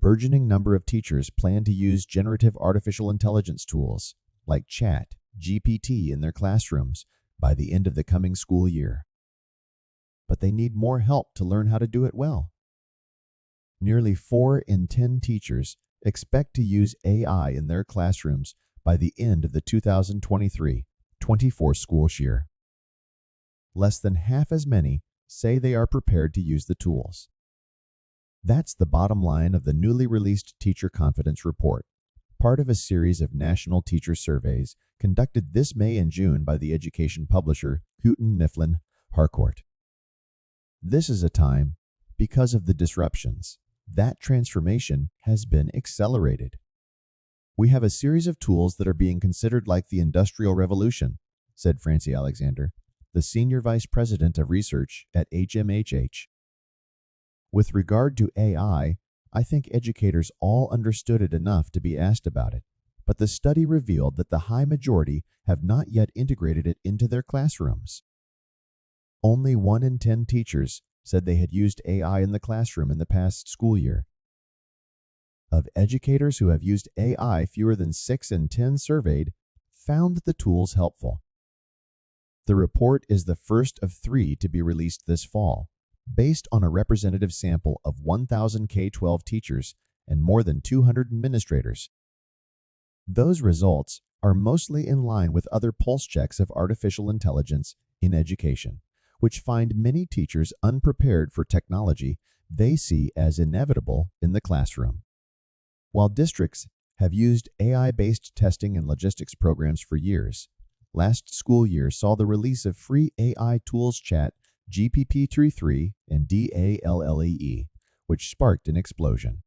burgeoning number of teachers plan to use generative artificial intelligence tools like ChatGPT in their classrooms by the end of the coming school year. But they need more help to learn how to do it well. Nearly 4 in 10 teachers expect to use AI in their classrooms by the end of the 2023-24 school year. Less than half as many say they are prepared to use the tools. That's the bottom line of the newly released Teacher Confidence Report, part of a series of national teacher surveys conducted this May and June by the education publisher Houghton Mifflin Harcourt. This is a time, because of the disruptions, that transformation has been accelerated. We have a series of tools that are being considered like the Industrial Revolution, said Francie Alexander, the Senior Vice President of Research at HMHH. With regard to AI, I think educators all understood it enough to be asked about it, but the study revealed that the high majority have not yet integrated it into their classrooms. Only 1 in 10 teachers said they had used AI in the classroom in the past school year. Of educators who have used AI, fewer than 6 in 10 surveyed found the tools helpful. The report is the first of 3 to be released this fall, based on a representative sample of 1,000 K-12 teachers and more than 200 administrators. Those results are mostly in line with other pulse checks of artificial intelligence in education, which find many teachers unprepared for technology they see as inevitable in the classroom. While districts have used AI-based testing and logistics programs for years, last school year saw the release of free AI tools ChatGPT 3 and DALLEE, which sparked an explosion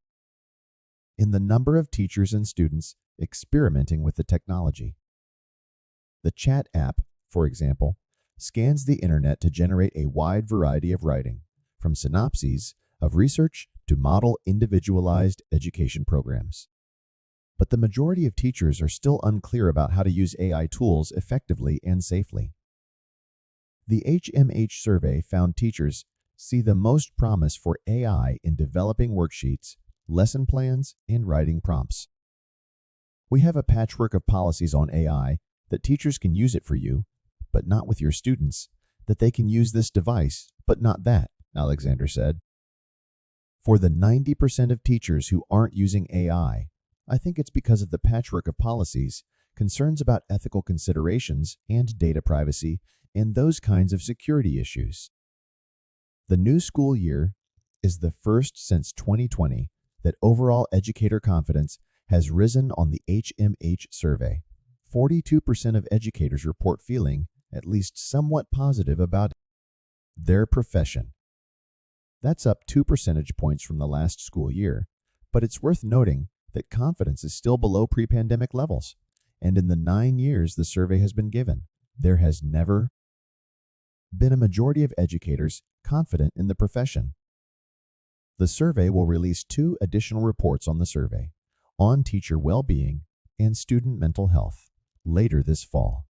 in the number of teachers and students experimenting with the technology. The Chat app, for example, scans the internet to generate a wide variety of writing, from synopses of research to model individualized education programs. But the majority of teachers are still unclear about how to use AI tools effectively and safely. The HMH survey found teachers see the most promise for AI in developing worksheets, lesson plans, and writing prompts. We have a patchwork of policies on AI that teachers can use it for you, but not with your students, that they can use this device, but not that, Alexander said. For the 90% of teachers who aren't using AI, I think it's because of the patchwork of policies, concerns about ethical considerations and data privacy, and those kinds of security issues. The new school year is the first since 2020 that overall educator confidence has risen on the HMH survey. 42% of educators report feeling at least somewhat positive about their profession. That's up 2 percentage points from the last school year, but it's worth noting that confidence is still below pre-pandemic levels, and in the 9 years the survey has been given, there has never been a majority of educators confident in the profession. The survey will release 2 additional reports on the survey, on teacher well-being and student mental health, later this fall.